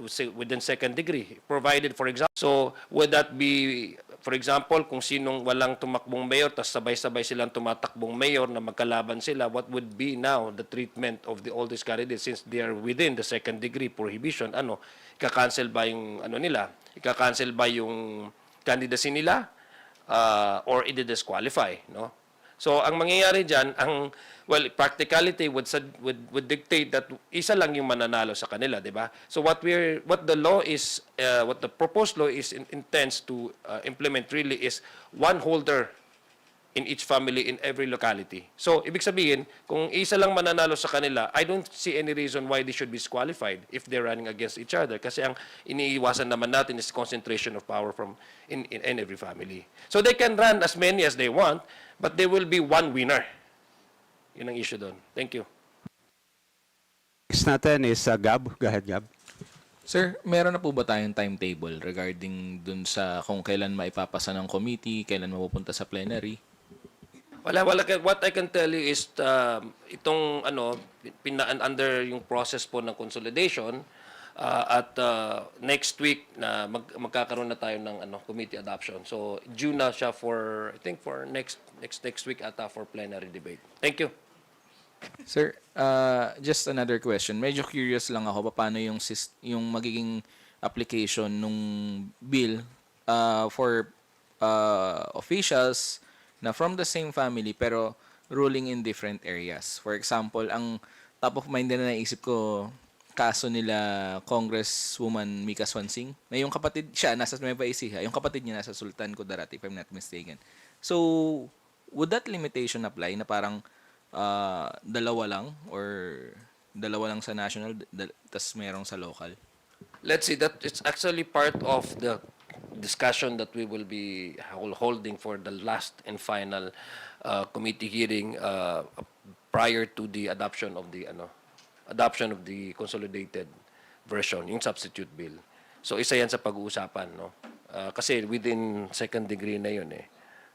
say within second degree, provided, for example. So, would that be, for example, kung sinong walang tumakbong mayor, tas sabay-sabay silang tumatakbong mayor na magkalaban sila, what would be now the treatment of the all these candidates since they are within the second degree prohibition? Ano, ika-cancel ba yung ano nila? Ika-cancel ba yung candidacy nila? Or i-disqualify, no? So, ang mangyayari dyan, well, practicality would dictate that isa lang yung mananalo sa kanila, di ba? So, what the law is, what the proposed law is intends to implement really is one holder in each family in every locality. So, ibig sabihin, kung isa lang mananalo sa kanila, I don't see any reason why they should be disqualified if they're running against each other. Kasi ang iniiwasan naman natin is concentration of power from in every family. So, they can run as many as they want, but there will be one winner. Yun ang issue doon. Thank you. Next natin is Gab. Go ahead, Gab. Sir, meron na po ba tayong timetable regarding dun sa kung kailan maipapasa ng committee, kailan mapupunta sa plenary? Wala. What I can tell you is itong under yung process po ng consolidation at next week na magkakaroon na tayo ng committee adoption. So due na siya for I think for next week ata for plenary debate. Thank you. Sir, just another question. Medyo curious lang ako paano yung magiging application nung bill for officials na from the same family pero ruling in different areas. For example, ang top of mind na naisip ko, kaso nila Congresswoman Mika Swansing, na yung kapatid siya nasa Nueva Ecija, yung kapatid niya nasa Sultan Kudarat, if I'm not mistaken. So, would that limitation apply na parang dalawa lang sa national, tas merong sa local? Let's see, that it's actually part of the discussion that we will be holding for the last and final committee hearing prior to the adoption of the consolidated version, yung substitute bill. So isa yan sa pag-uusapan, no? Kasi within second degree na yun eh.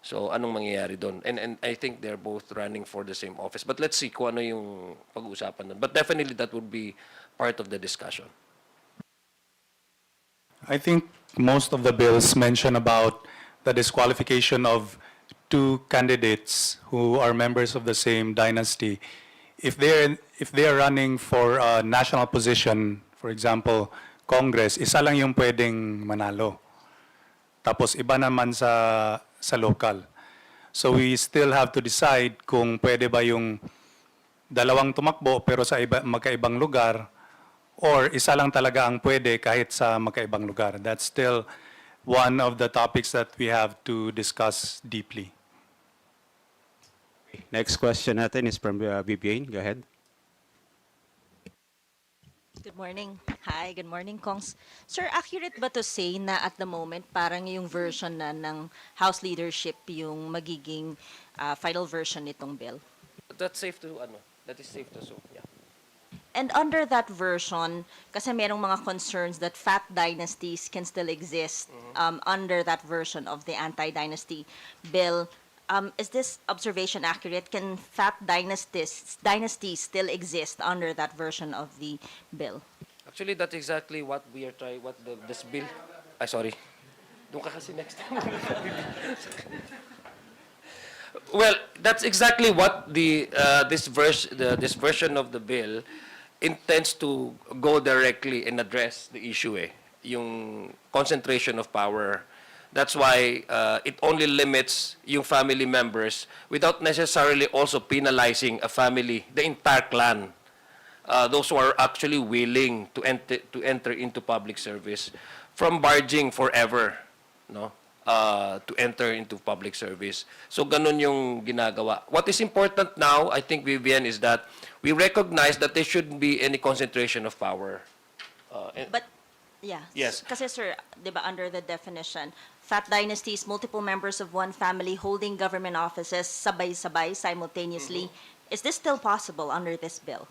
So anong mangyayari doon? And I think they're both running for the same office. But let's see kung ano yung pag-uusapan doon. But definitely that would be part of the discussion. I think most of the bills mention about the disqualification of two candidates who are members of the same dynasty. If they are running for a national position, for example, Congress, isa lang yung pwedeng manalo. Tapos iba naman sa local. So we still have to decide kung pwede ba yung dalawang tumakbo pero sa magkaibang lugar, or isa lang talaga ang pwede kahit sa magkaibang lugar. That's still one of the topics that we have to discuss deeply. Next question natin is from Vivian. Go ahead. Good morning. Hi, good morning, Kongs. Sir, accurate ba to say na at the moment parang yung version na ng House leadership yung magiging final version nitong bill? That is safe to assume, yeah. And under that version, kasi merong mga concerns that fat dynasties can still exist under that version of the anti-dynasty bill. Is this observation accurate? Can fat dynasties still exist under that version of the bill? Actually, that's exactly what we are trying, this bill. Sorry. Doon ka kasi next time. Well, that's exactly what this version of the bill intends to go directly and address the issue, yung concentration of power. That's why it only limits yung family members without necessarily also penalizing a family, the entire clan. Those who are actually willing to enter into public service from barging forever, no? To enter into public service. So ganun yung ginagawa. What is important now, I think, Vivian, is that we recognize that there shouldn't be any concentration of power. But, yeah. Yes. Kasi sir, di ba, under the definition, fat dynasties, multiple members of one family holding government offices sabay-sabay simultaneously. Is this still possible under this bill?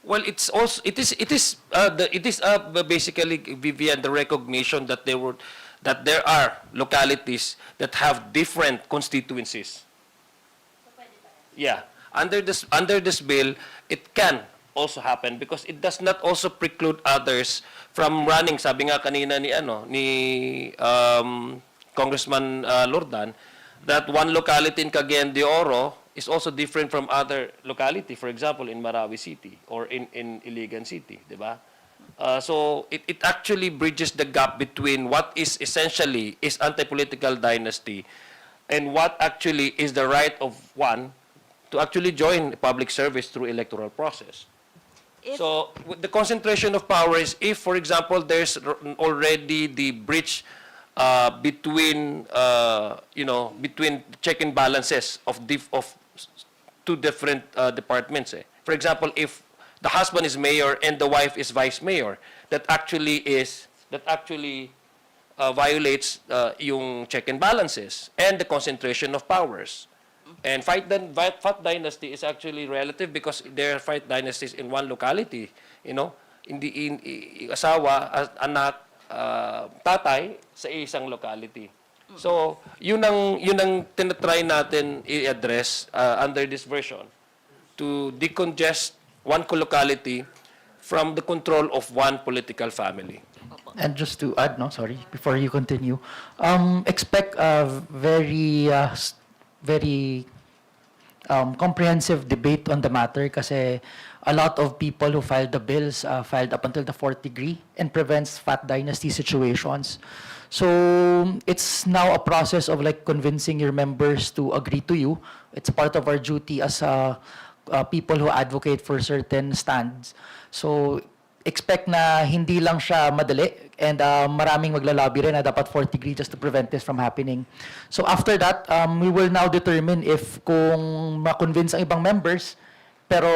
Well, it is basically, Vivian, the recognition that there are localities that have different constituencies. Yeah. Under this bill, it can also happen because it does not also preclude others from running. Sabi nga kanina ni Congressman Lordan, that one locality in Cagayan De Oro is also different from other locality. For example, in Marawi City or in Iligan City, di ba? So it actually bridges the gap between what is essentially is anti-political dynasty and what actually is the right of one to actually join public service through electoral process. So the concentration of power is if, for example, there's already the breach between between check and balances of two different departments. For example, if the husband is mayor and the wife is vice mayor, that actually violates yung check and balances and the concentration of powers. And Fight Dynasty is actually relative because there are Fight Dynasties in one locality, asawa, anak, tatay sa isang locality. So, yun ang tinatry natin i-address under this version to decongest one locality from the control of one political family. And just to add, sorry, before you continue, expect a very comprehensive debate on the matter kasi a lot of people who filed the bills filed up until the fourth degree and prevents fat dynasty situations. So it's now a process of convincing your members to agree to you. It's part of our duty as people who advocate for certain stands. So expect na hindi lang siya madali and maraming maglalobby rin na dapat fourth degree just to prevent this from happening. So after that, we will now determine if kung ma-convince ang ibang members, pero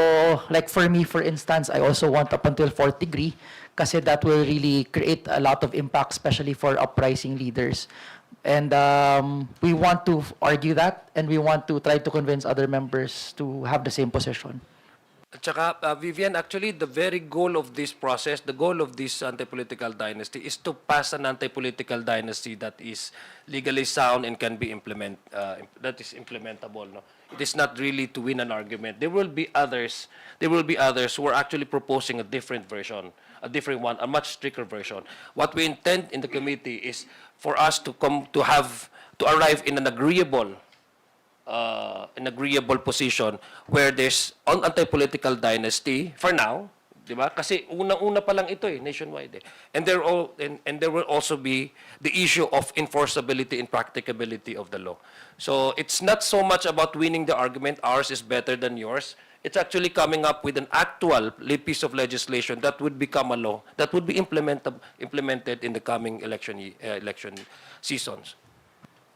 for me, for instance, I also want up until fourth degree kasi that will really create a lot of impact, especially for uprising leaders. And we want to argue that and we want to try to convince other members to have the same position. At saka, Vivian, actually, the very goal of this process, the goal of this anti-political dynasty is to pass an anti-political dynasty that is legally sound and can be that is implementable. No? It is not really to win an argument. There will be others who are actually proposing a different version, a different one, a much stricter version. What we intend in the committee is for us to arrive in an agreeable position where there's an anti-political dynasty for now, di ba? Kasi unang-una pa lang ito nationwide. And there will also be the issue of enforceability and practicability of the law. So it's not so much about winning the argument, ours is better than yours. It's actually coming up with an actual piece of legislation that would become a law that would be implemented in the coming election seasons.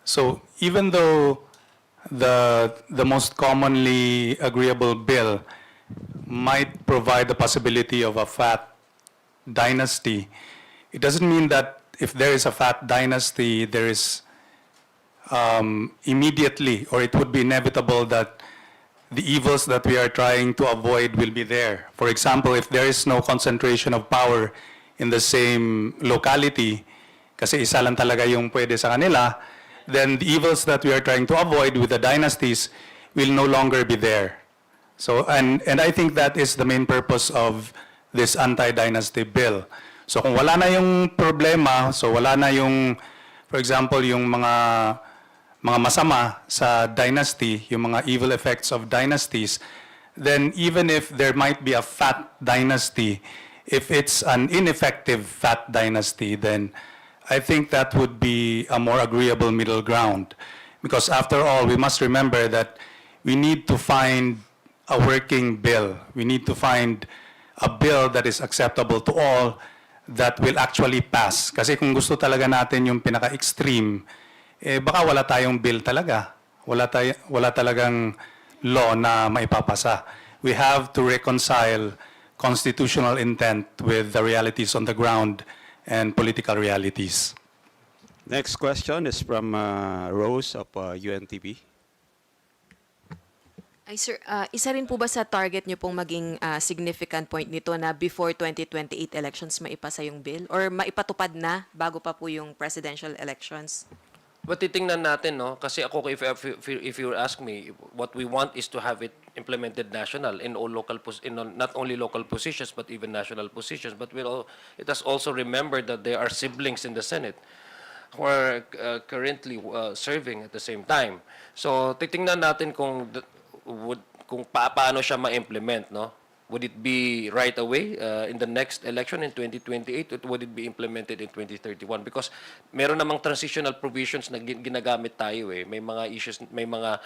So even though the most commonly agreeable bill might provide the possibility of a fat dynasty, it doesn't mean that if there is a fat dynasty, there is immediately, or it would be inevitable that the evils that we are trying to avoid will be there. For example, if there is no concentration of power in the same locality, kasi isa lang talaga yung pwede sa kanila, then the evils that we are trying to avoid with the dynasties will no longer be there. So, and I think that is the main purpose of this anti-dynasty bill. So kung wala na yung problema, so wala na yung, for example, yung mga masama sa dynasty, yung mga evil effects of dynasties, then even if there might be a fat dynasty, if it's an ineffective fat dynasty, then I think that would be a more agreeable middle ground. Because after all, we must remember that we need to find a working bill. We need to find a bill that is acceptable to all that will actually pass. Kasi kung gusto talaga natin yung pinaka-extreme, baka wala tayong bill talaga. Wala talagang law na maipapasa. We have to reconcile constitutional intent with the realities on the ground and political realities. Next question is from Rose of UNTV. Ay sir, isa rin po ba sa target niyo pong maging significant point nito na before 2028 elections maipasa yung bill or maipatupad na bago pa po yung presidential elections? But titingnan natin, no? Kasi ako, if you ask me, what we want is to have it implemented national in all not only local positions, but even national positions. But it has also remembered that there are siblings in the Senate who are currently serving at the same time. So, titingnan natin kung paano siya ma-implement, no? Would it be right away in the next election in 2028, or would it be implemented in 2031? Because meron namang transitional provisions na ginagamit tayo eh. May mga issues, may mga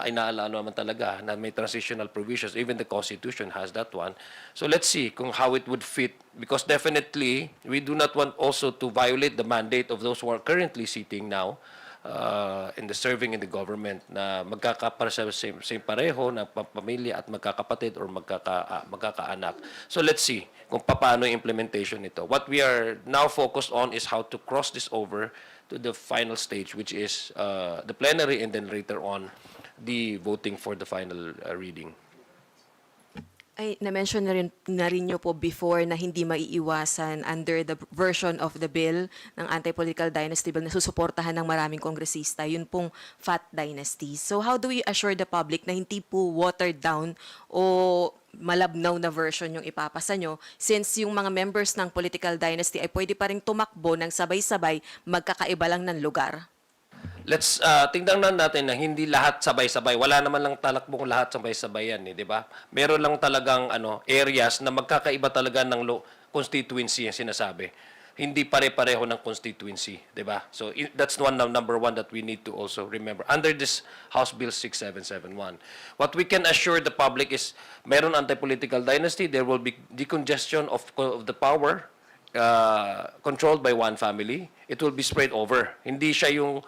inaalala naman talaga na may transitional provisions. Even the Constitution has that one. So let's see kung how it would fit, because definitely we do not want also to violate the mandate of those who are currently sitting now in the serving in the government na same pareho na pamilya at magkakapatid or magkakaanak. So let's see kung paano yung implementation nito. What we are now focused on is how to cross this over to the final stage, which is the plenary, and then later on the voting for the final reading. Ay, na-mention na rin nyo po before na hindi maiiwasan under the version of the bill ng anti-political dynasty bill na susuportahan ng maraming kongresista, yun pong fat dynasty. So how do we assure the public na hindi po watered down o malabnaw na version yung ipapasa nyo, since yung mga members ng political dynasty ay pwede pa rin tumakbo ng sabay-sabay, magkakaiba lang ng lugar? Let's tingnan natin na hindi lahat sabay-sabay. Wala naman lang talakbong lahat sabay-sabay yan, di ba? Meron lang talagang areas na magkakaiba talaga ng constituency yung sinasabi. Hindi pare-pareho ng constituency, di ba? So that's number one that we need to also remember. Under this House Bill 6771, what we can assure the public is meron anti-political dynasty, there will be decongestion of the power controlled by one family. It will be spread over. Hindi siya yung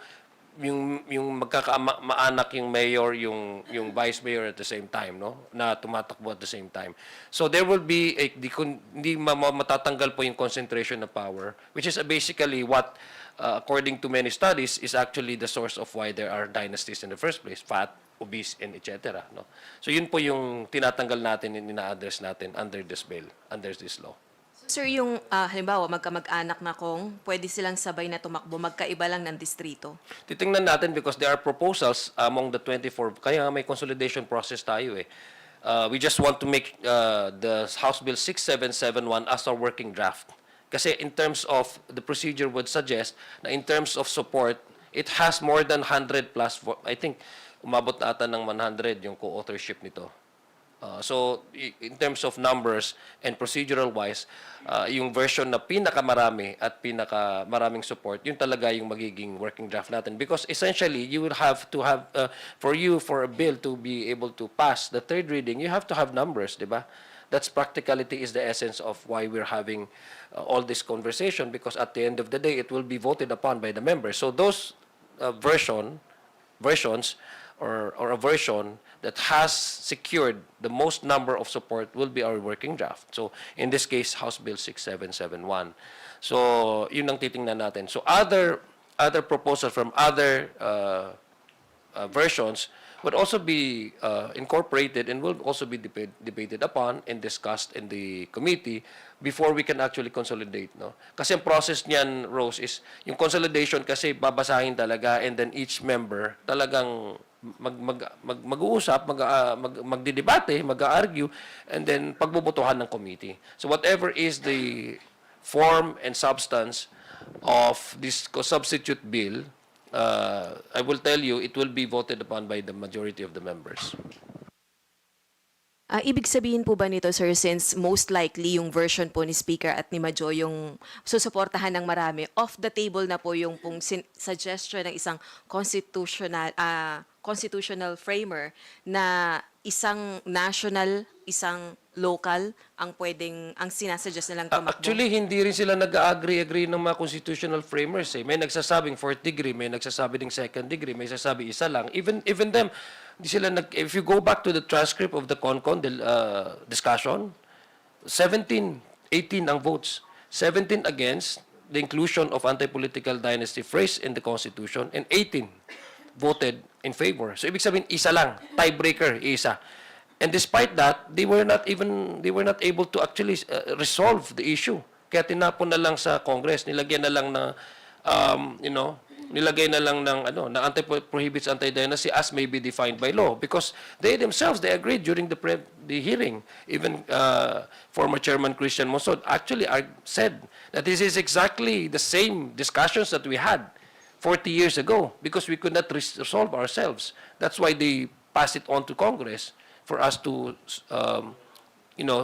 magkakamaanak yung mayor, yung vice mayor at the same time, no? Na tumatakbo at the same time. So there will be hindi matatanggal po yung concentration of power, which is basically what according to many studies is actually the source of why there are dynasties in the first place, fat, obese, and etc. No? So yun po yung tinatanggal natin and ina-address natin under this bill, under this law. Sir, yung halimbawa magkamag-anak na kung pwede silang sabay na tumakbo, magkaiba lang ng distrito. Titingnan natin because there are proposals among the 24, kaya may consolidation process tayo eh. We just want to make the House Bill 6771 as our working draft. Kasi in terms of the procedure would suggest na in terms of support, it has more than 100 plus, I think umabot na ata ng 100 yung co-authorship nito. So, in terms of numbers and procedural-wise, yung version na pinakamarami at pinakamaraming support, yun talaga yung magiging working draft natin. Because essentially, you will have to have, for a bill to be able to pass the third reading, you have to have numbers, di ba? That's practicality is the essence of why we're having all this conversation, because at the end of the day, it will be voted upon by the members. So those versions or a version that has secured the most number of support will be our working draft. So, in this case, House Bill 6771. So, yun ang titingnan natin. So, other proposals from other versions would also be incorporated and will also be debated upon and discussed in the committee before we can actually consolidate, no? Kasi ang process niyan, Rose, is yung consolidation kasi babasahin talaga and then each member talagang mag-uusap, magdidebate, mag-argue, and then pagbobotohan ng committee. So whatever is the form and substance of this substitute bill, I will tell you, it will be voted upon by the majority of the members. Ibig sabihin po ba nito, sir, since most likely yung version po ni Speaker at ni Majo yung susuportahan ng marami, off the table na po yung pong suggestion ng isang constitutional framer na isang national, isang local ang sinasuggest nilang tumakbo? Actually, hindi rin sila nag-agree ng mga constitutional framers. Eh. May nagsasabing fourth degree, may nagsasabi ding second degree, may nagsasabi isa lang. Even them, hindi sila if you go back to the transcript of the CONCON discussion, 18 ang votes. 17 against the inclusion of anti-political dynasty phrase in the Constitution, and 18 voted in favor. So ibig sabihin isa lang, tiebreaker isa. And despite that, they were not able to actually resolve the issue. Kaya tinapon na lang sa Congress, nilagyan na lang na nilagay na lang ng na prohibits anti-dynasty as may be defined by law, because they themselves they agreed during the hearing. Even former Chairman Christian Monsod actually said that this is exactly the same discussions that we had 40 years ago, because we could not resolve ourselves. That's why they passed it on to Congress for us to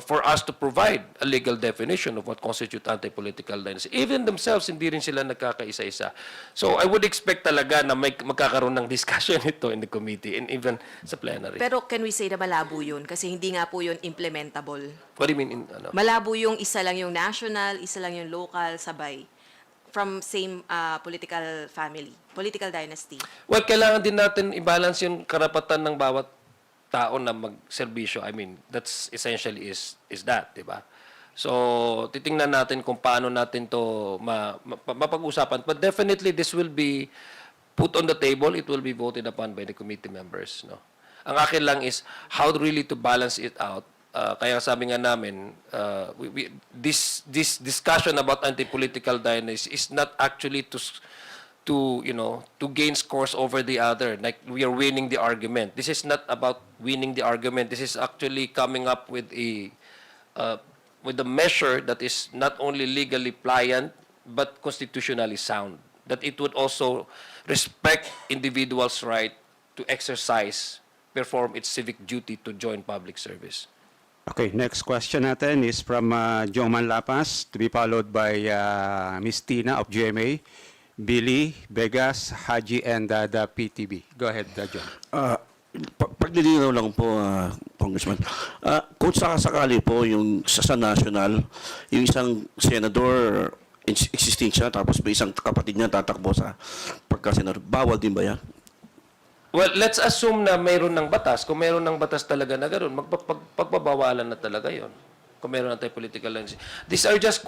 for us to provide a legal definition of what constitutes anti-political dynasty. Even themselves, hindi rin sila nagkakaisa-isa. So I would expect talaga na magkakaroon ng discussion ito in the committee and even sa plenary. Pero can we say na malabo yun? Kasi hindi nga po yun implementable. What do you mean? Malabo yung isa lang yung national, isa lang yung local, sabay. From same political family, political dynasty. Well, kailangan din natin i-balance yung karapatan ng bawat tao na magserbisyo. I mean, that's essentially is that, di ba? So, titingnan natin kung paano natin to mapag-usapan. But definitely, this will be put on the table. It will be voted upon by the committee members. No? Ang akin lang is how really to balance it out. Kaya sabi nga namin, this discussion about anti-political dynasty is not actually to gain scores over the other, like we are winning the argument. This is not about winning the argument. This is actually coming up with a measure that is not only legally pliant but constitutionally sound. That it would also respect individuals' right to exercise, perform its civic duty to join public service. Okay, next question natin is from Joman Lapas, to be followed by Ms. Tina of GMA, Billy, Vegas, Haji, and the PTB. Go ahead, John. Paglilinaw lang po, Congressman. Kung sakasakali po yung sa national, yung isang senador, existing siya, tapos may isang kapatid niya tatakbo sa pagka-senador, bawal din ba yan? Well, let's assume na mayroon ng batas. Kung mayroon ng batas talaga na gano'n, pagbabawalan na talaga yon. Kung mayroon ng political lines. These are just,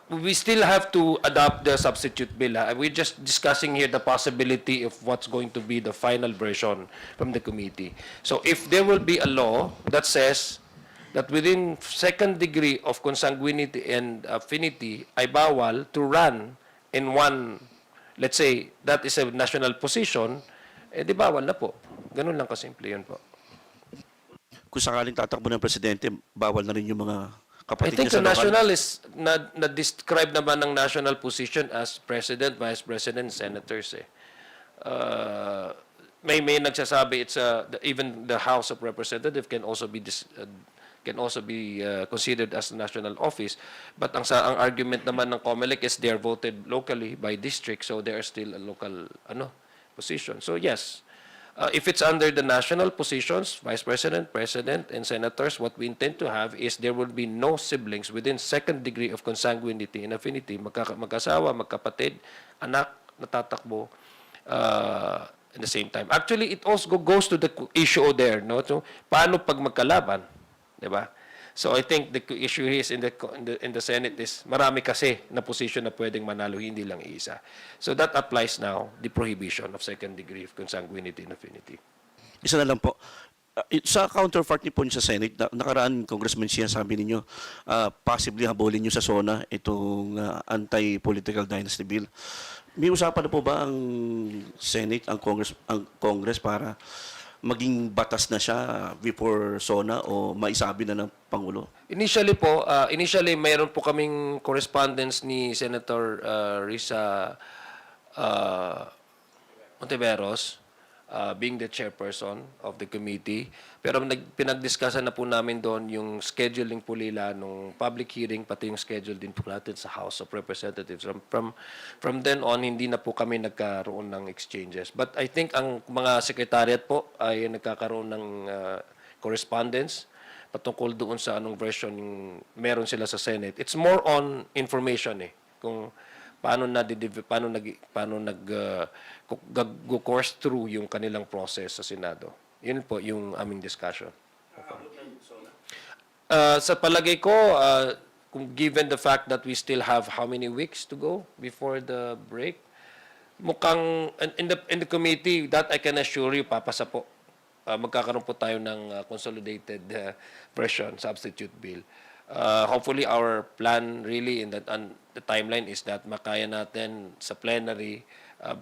we still have to adopt the substitute bill. We're just discussing here the possibility of what's going to be the final version from the committee. So if there will be a law that says that within second degree of consanguinity and affinity ay bawal to run in one, let's say, that is a national position, di bawal na po. Ganun lang kasimple yun po. Kung sakaling tatakbo ng presidente, bawal na rin yung mga I kapatid think niya the sa lokal. national is na-describe naman ng national position as president, vice president, senators. May nagsasabi it's even the House of Representatives can also be considered as a national office. But ang argument naman ng COMELEC is they are voted locally by district, so they are still a local position. So yes. If it's under the national positions, vice president, president, and senators, what we intend to have is there will be no siblings within second degree of consanguinity and affinity, magkasawa, magkapatid, anak, natatakbo at the same time. Actually, it also goes to the issue there, no? So, paano pag magkalaban, di ba? So I think the issue is in the Senate is marami kasi na position na pwedeng manalo, hindi lang isa. So that applies now, the prohibition of second degree of consanguinity and affinity. Isa na lang po. Sa counterpart niyo po sa Senate, nakaraan, Congressman Zia, sabi ninyo, possibly habulin niyo sa SONA itong anti-political dynasty bill. May usapan na po ba ang Senate, ang Congress para maging batas na siya before SONA o maisabi na ng Pangulo? Initially mayroon po kaming correspondence ni Senator Risa Ontiveros, being the chairperson of the committee. Pero pinag-discussan na po namin doon yung scheduling po nila nung public hearing, pati yung schedule din po natin sa House of Representatives. From then on, hindi na po kami nagkaroon ng exchanges. But I think ang mga secretariat po ay nagkakaroon ng correspondence patungkol doon sa anong version yung meron sila sa Senate. It's more on information kung paano nag-course through yung kanilang process sa Senado. Yun po yung aming discussion. Sa palagay ko, given the fact that we still have how many weeks to go before the break, mukhang in the committee, that I can assure you, papasa po. Magkakaroon po tayo ng consolidated version, substitute bill. Hopefully, our plan really in the timeline is that makaya natin sa plenary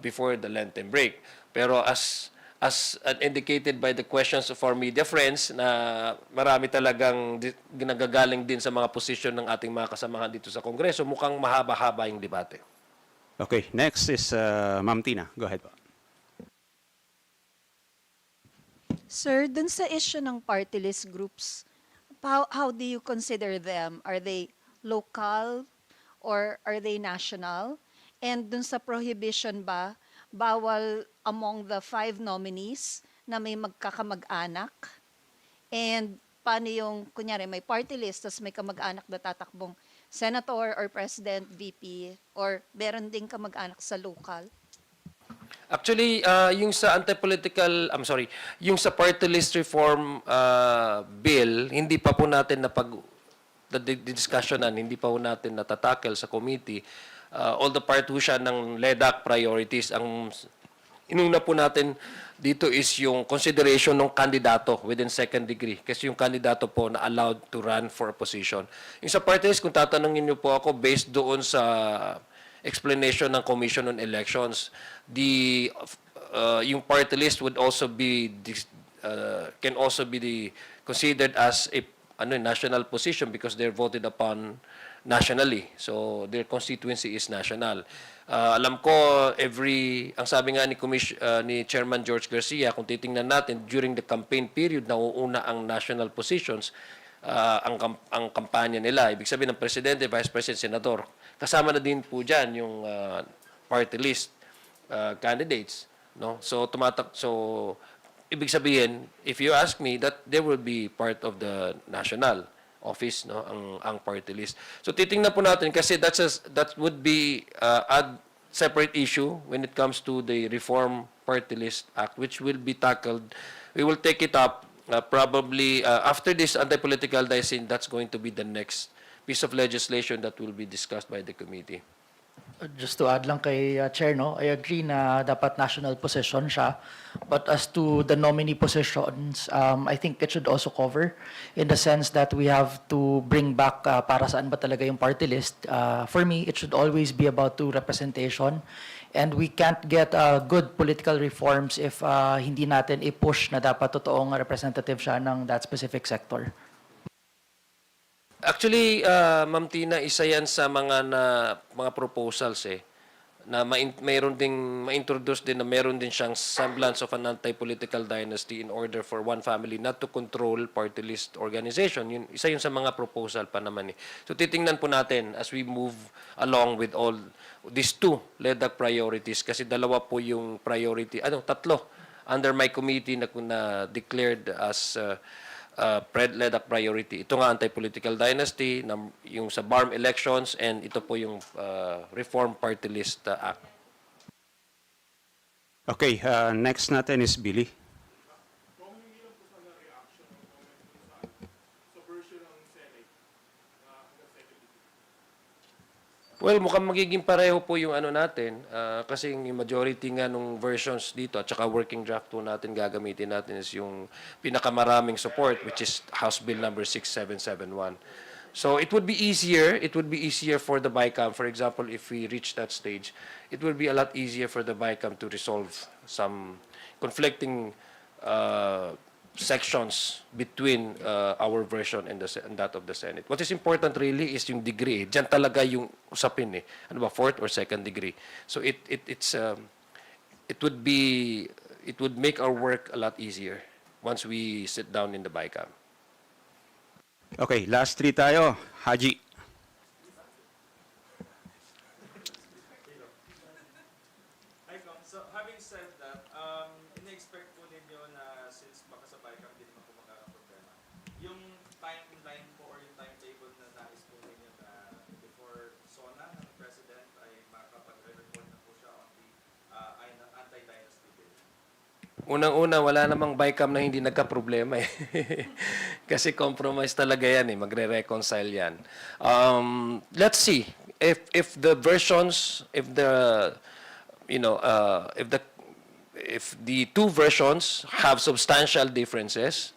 before the Lenten break. Pero as indicated by the questions of our media friends na marami talagang ginagagaling din sa mga posisyon ng ating mga kasamahan dito sa Kongreso, mukhang mahaba-haba yung debate. Okay, next is Ma'am Tina. Go ahead po. Sir, dun sa issue ng party list groups, how do you consider them? Are they local or are they national? And dun sa prohibition ba, bawal among the 5 nominees na may magkakamag-anak? And paano yung, kunyari, may party list, tapos may kamag-anak na tatakbong senator or president, VP, or meron ding kamag-anak sa local? Actually, yung sa yung sa party list reform bill, hindi pa po natin discussionan, hindi pa po natin natatakel sa committee. All the part po siya ng LEDAC priorities. Ang inuna po natin dito is yung consideration ng kandidato within second degree. Kasi yung kandidato po na allowed to run for a position. Yung sa party list, kung tatanungin niyo po ako, based doon sa explanation ng Commission on Elections, yung party list would also be can also be considered as a national position because they're voted upon nationally. So their constituency is national. Alam ko ang sabi nga ni Chairman George Garcia, kung titingnan natin during the campaign period nauuna ang national positions, ang kampanya nila. Ibig sabihin ng presidente, vice president, senador. Kasama na din po diyan yung party list candidates, no? So ibig sabihin, if you ask me, that they will be part of the national office, no, ang party list. So titingnan po natin kasi that would be a separate issue when it comes to the Reform Party List Act, which will be tackled. We will take it up probably after this anti-political dicing. That's going to be the next piece of legislation that will be discussed by the committee. Just to add lang kay Chair, no, I agree na dapat national position siya. But as to the nominee positions, I think it should also cover in the sense that we have to bring back para saan ba talaga yung party list. For me, it should always be about to representation. And we can't get good political reforms if hindi natin i-push na dapat totoong representative siya ng that specific sector. Actually, Ma'am Tina, isa yan sa mga proposals na mayroon ding ma-introduce din na mayroon din siyang semblance of an anti-political dynasty in order for one family not to control party list organization. Isa yun sa mga proposal pa naman. So titingnan po natin as we move along with all these 2 LEDAC priorities kasi dalawa po yung priority, tatlo under my committee na declared as LEDAC priority. Ito nga anti-political dynasty, yung sa BARM elections, and ito po yung Reform Party List Act. Okay, next natin is Billy. Well, mukhang magiging pareho po yung natin kasi yung majority nga nung versions dito at saka working draft po natin gagamitin natin is yung pinakamaraming support, which is House Bill number 6771. So it would be easier for the BICAM. For example, if we reach that stage, it will be a lot easier for the BICAM to resolve some conflicting sections between our version and that of the Senate. What is important really is yung degree. Diyan talaga yung usapin Ano ba, 4th or 2nd degree. So it would make our work a lot easier once we sit down in the BICAM. Okay, last 3 tayo. Haji. So having said that, in-expect po ninyo na since baka sa BICAM din naman po magkakaproblema, yung timeline po or yung timetable na nais po ninyo na before SONA ng President ay makapag-report na po siya on the anti-dynasty bill. Unang-una, wala namang BICAM na hindi nagka-problema Kasi compromise talaga yan magre-reconcile yan. Let's see if the versions, if the 2 versions have substantial differences,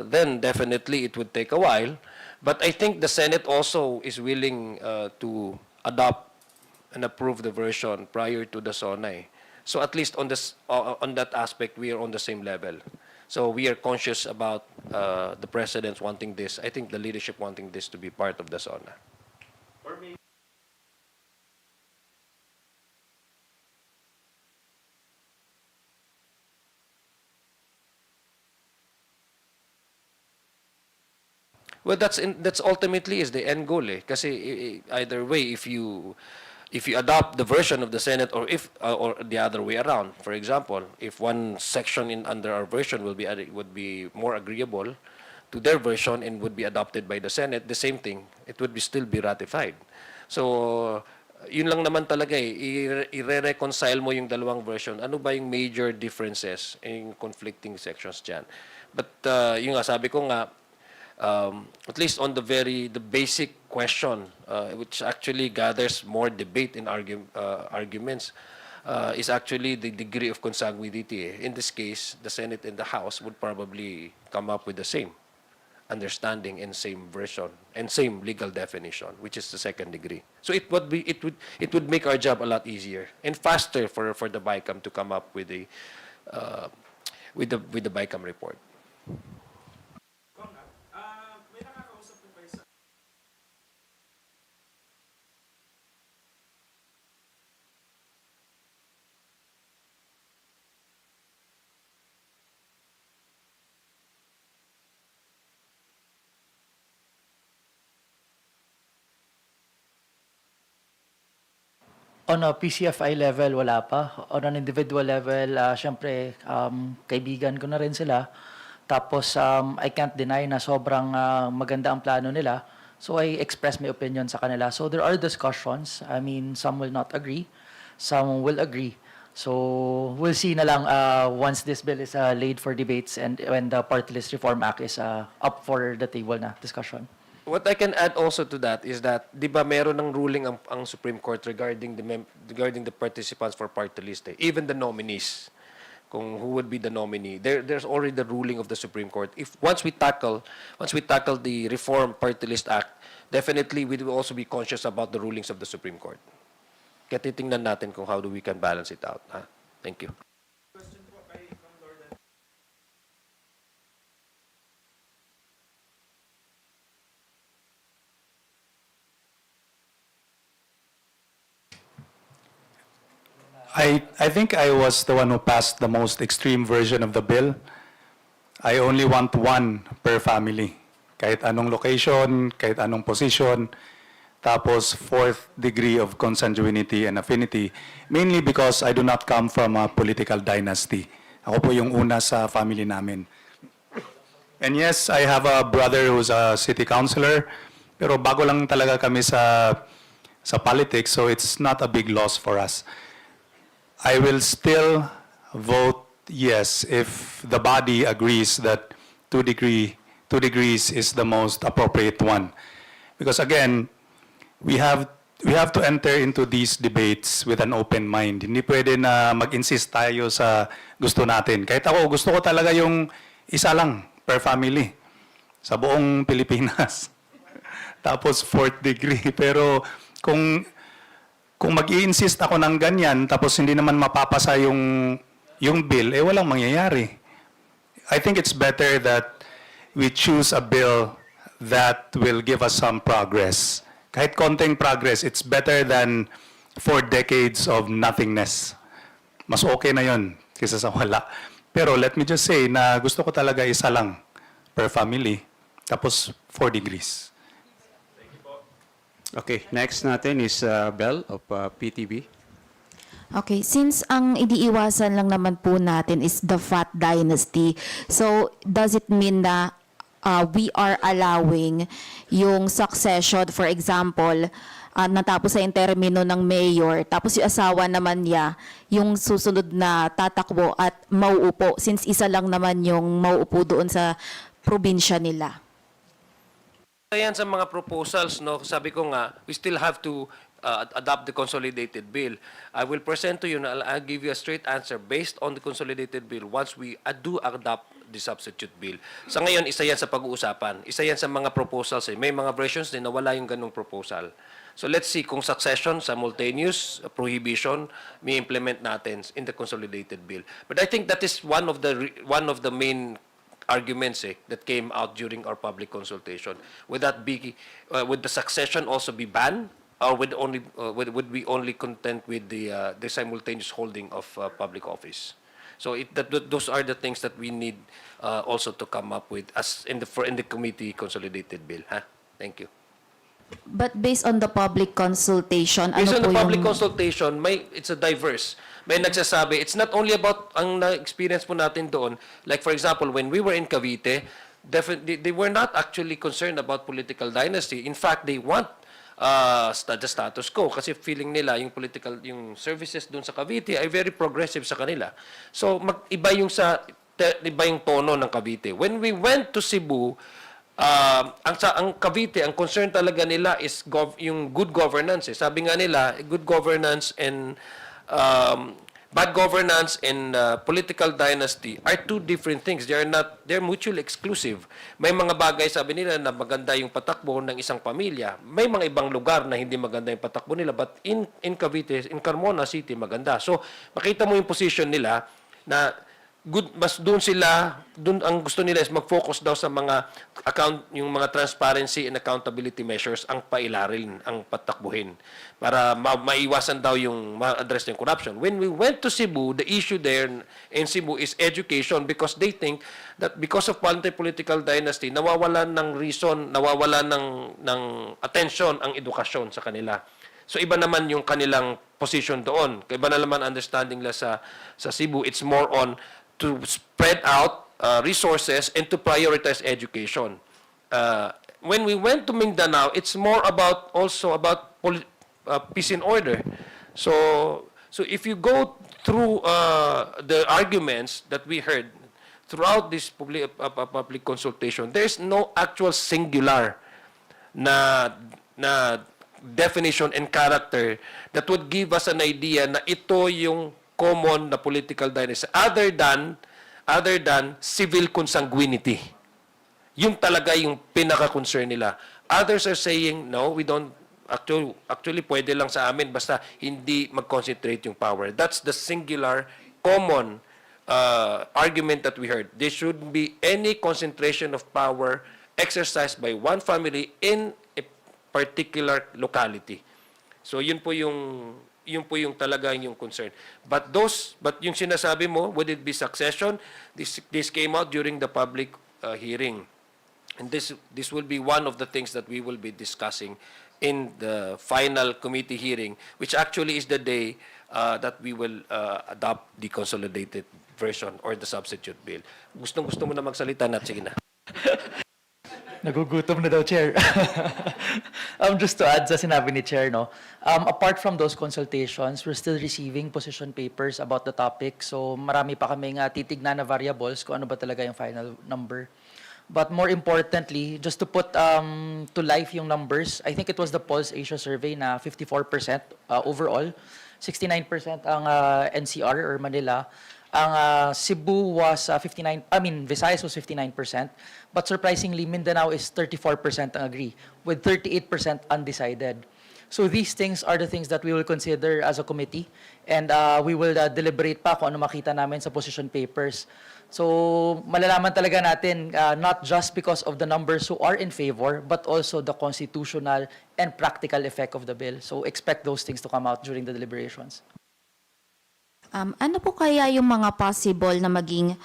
then definitely it would take a while. But I think the Senate also is willing to adopt and approve the version prior to the SONA. Eh. So at least on this on that aspect, we are on the same level. So we are conscious about the president wanting this. I think the leadership wanting this to be part of the SONA. Well, that's ultimately is the end goal, eh. Kasi either way, if you adopt the version of the Senate, or if or the other way around, for example, if one section in under our version would be more agreeable to their version and would be adopted by the Senate, the same thing, it would still be ratified. So yun lang naman talaga eh, i-reconcile mo yung dalawang version. Ano ba yung major differences in conflicting sections dyan? But yung nga, sabi ko nga, at least on the basic question, which actually gathers more debate in arguments, is actually the degree of consanguinity. In this case, the Senate and the House would probably come up with the same understanding and same version and same legal definition, which is the second degree. So it would make our job a lot easier and faster for the BICAM to come up with the BICAM report. May nakakausap po kayo sa... On a PCFI level, wala pa. On an individual level, syempre, kaibigan ko na rin sila. Tapos, I can't deny na sobrang maganda ang plano nila. So, I express my opinion sa kanila. So, there are discussions. I mean, some will not agree. Some will agree. So, we'll see na lang once this bill is laid for debates and when the Partylist Reform Act is up for the table na discussion. What I can add also to that is that, di ba meron ng ruling ang Supreme Court regarding the participants for party list, eh. Even the nominees, kung who would be the nominee. There's already the ruling of the Supreme Court. If once we tackle the Reform Party List Act, definitely we will also be conscious about the rulings of the Supreme Court. Kaya titingnan natin kung how do we can balance it out. Ha? Thank you. Question po kay Ma'am Lordan. I think I was the one who passed the most extreme version of the bill. I only want one per family. Kahit anong location, kahit anong position. Tapos fourth degree of consanguinity and affinity. Mainly because I do not come from a political dynasty. Ako po yung una sa family namin. And yes, I have a brother who's a city councilor. Pero bago lang talaga kami sa politics, so it's not a big loss for us. I will still vote yes if the body agrees that 2 degrees is the most appropriate one. Because again, we have to enter into these debates with an open mind. Hindi pwede na mag-insist tayo sa gusto natin. Kahit ako, gusto ko talaga yung isa lang per family sa buong Pilipinas. Tapos 4th degree. Pero kung mag-i-insist ako ng ganyan, tapos hindi naman mapapasa yung bill, walang mangyayari. I think it's better that we choose a bill that will give us some progress. Kahit konting progress, it's better than 4 decades of nothingness. Mas okay na yon kaysa sa wala. Pero let me just say na gusto ko talaga isa lang per family, tapos 4 degrees. Okay, next natin is Bell of PTB. Okay, since ang iniiwasan lang naman po natin is the fat dynasty, so does it mean na we are allowing yung succession, for example, natapos sa yung termino ng mayor, tapos yung asawa naman niya, yung susunod na tatakbo at mauupo, since isa lang naman yung mauupo doon sa probinsya nila? Ayan sa mga proposals, no, sabi ko nga, we still have to adopt the consolidated bill. I will present to you, I'll give you a straight answer based on the consolidated bill once we do adopt the substitute bill. Sa ngayon, isa yan sa pag-uusapan. Isa yan sa mga proposals. Eh. May mga versions din na wala yung ganung proposal. So let's see kung succession, simultaneous, prohibition, may implement natin in the consolidated bill. But I think that is one of the main arguments that came out during our public consultation. Would that be, would the succession also be banned, or would we only content with the simultaneous holding of public office? So those are the things that we need also to come up with as in the committee consolidated bill. Thank you. But based on the public consultation, Based on ano po the public yung... consultation, it's a diverse. May nagsasabi, it's not only about ang na-experience po natin doon. Like for example, when we were in Cavite, definitely they were not actually concerned about political dynasty. In fact, they want the status quo kasi feeling nila yung services doon sa Cavite ay very progressive sa kanila. So iba yung tono ng Cavite. When we went to Cebu, ang Cavite, ang concern talaga nila is yung good governance. Sabi nga nila, good governance and bad governance and political dynasty are two different things. They're mutually exclusive. May mga bagay, sabi nila, na maganda yung patakbo ng isang pamilya. May mga ibang lugar na hindi maganda yung patakbo nila. But in Cavite, in Carmona City, maganda. So, makita mo yung position nila na mas doon ang gusto nila is mag-focus daw sa mga yung mga transparency and accountability measures ang pailarin, ang patakbuhin para maiwasan daw yung ma-address yung corruption. When we went to Cebu, the issue there in Cebu is education because they think that because of multi-political dynasty, nawawalan ng reason, nawawalan ng attention ang edukasyon sa kanila. So iba naman yung kanilang position doon. Iba na naman understanding nila sa Cebu. It's more on to spread out resources and to prioritize education. When we went to Mindanao, it's more about peace and order. So if you go through the arguments that we heard throughout this public consultation, there's no actual singular na definition and character that would give us an idea na ito yung common na political dynasty other than civil consanguinity. Yung talaga yung pinaka-concern nila. Others are saying, no, we don't, actually pwede lang sa amin basta hindi mag-concentrate yung power. That's the singular, common argument that we heard. There shouldn't be any concentration of power exercised by one family in a particular locality. So yun po yung talaga yung concern. But yung sinasabi mo, would it be succession? This came out during the public hearing. And this will be one of the things that we will be discussing in the final committee hearing, which actually is the day that we will adopt the consolidated version or the substitute bill. Gusto mo na magsalita na, sige na. Nagugutom na daw, Chair. Just to add sa sinabi ni Chair, no? Apart from those consultations, we're still receiving position papers about the topic. So marami pa kaming titignan na variables kung ano ba talaga yung final number. But more importantly, just to put to life yung numbers, I think it was the Pulse Asia survey na 54% overall, 69% ang NCR or Manila. Ang Cebu was Visayas was 59%, but surprisingly, Mindanao is 34% ang agree, with 38% undecided. So these things are the things that we will consider as a committee, and we will deliberate pa kung ano makita namin sa position papers. So malalaman talaga natin, not just because of the numbers who are in favor, but also the constitutional and practical effect of the bill. So expect those things to come out during the deliberations. Ano po kaya yung mga possible na maging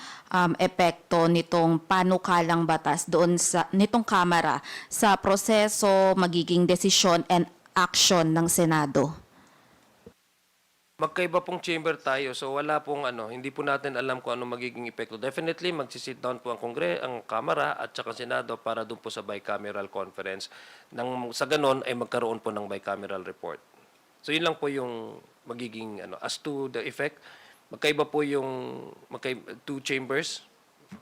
epekto nitong panukalang batas doon nitong Kamara sa proseso, magiging desisyon and action ng Senado? Magkaiba pong chamber tayo, so wala pong hindi po natin alam kung ano magiging epekto. Definitely, magsisit down po ang Kamara at saka Senado para doon po sa Bicameral Conference. Sa ganon ay magkaroon po ng Bicameral Report. So yun lang po yung magiging as to the effect, magkaiba po yung two chambers.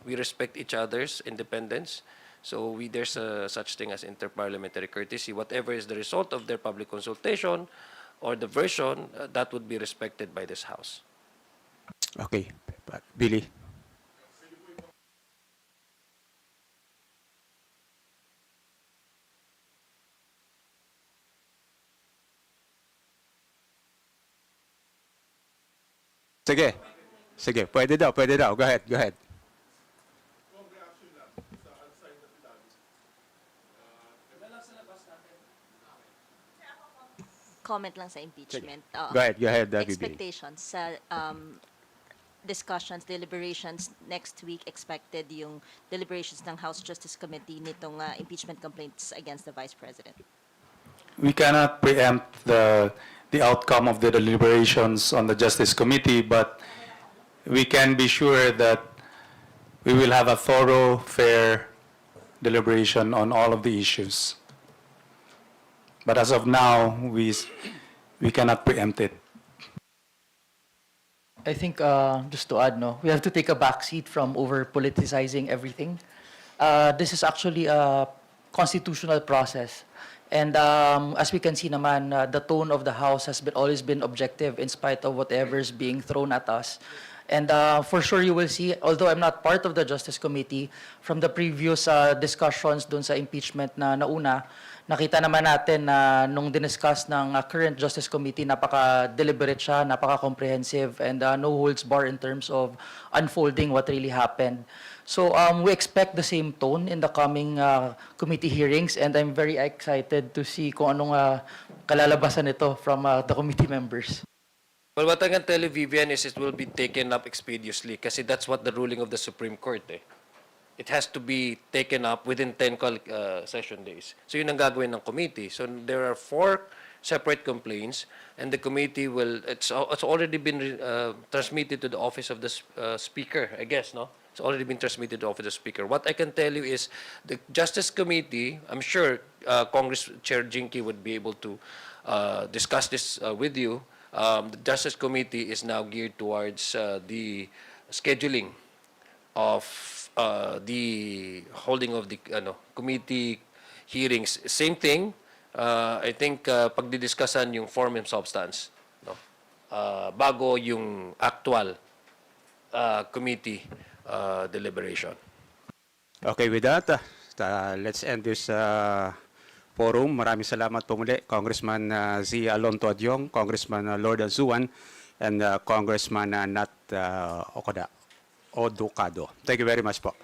We respect each other's independence. So there's such thing as interparliamentary courtesy. Whatever is the result of their public consultation or the version, that would be respected by this House. Okay. Billy. Sige. Sige, pwede daw, pwede daw. Go ahead, go ahead. Comment lang sa impeachment. Oo. Go ahead, BB. Expectations sa discussions, deliberations next week, expected yung deliberations ng House Justice Committee nitong impeachment complaints against the Vice President. We cannot preempt the outcome of the deliberations on the Justice Committee, but we can be sure that we will have a thorough, fair deliberation on all of the issues. But as of now, we cannot preempt it. I think, just to add, no, we have to take a backseat from over-politicizing everything. This is actually a constitutional process. And as we can see naman, the tone of the House has always been objective in spite of whatever is being thrown at us. And for sure you will see, although I'm not part of the Justice Committee, from the previous discussions dun sa impeachment na nauna, nakita naman natin na nung diniscuss ng current Justice Committee, napaka-deliberate siya, napaka-comprehensive, and no holds bar in terms of unfolding what really happened. So we expect the same tone in the coming committee hearings, and I'm very excited to see kung anong kalalabasan nito from the committee members. Well, what I can tell you, Vivian, is it will be taken up expeditiously kasi that's what the ruling of the Supreme Court eh. It has to be taken up within 10 session days. So yun ang gagawin ng committee. So there are 4 separate complaints and the committee will, it's already been transmitted to the office of the speaker, I guess, no? It's already been transmitted to the office of the speaker. What I can tell you is the Justice Committee, I'm sure Congress Chair Jinky would be able to discuss this with you. The Justice Committee is now geared towards the scheduling of the holding of the committee hearings. Same thing, I think pagdidiskussan yung form and substance, no? Bago yung actual committee deliberation. Okay, with that, let's end this forum. Maraming salamat po muli, Congressman Zia Alonto Adiong, Congressman Lordan Suan, and Congressman Oducado. Thank you very much po.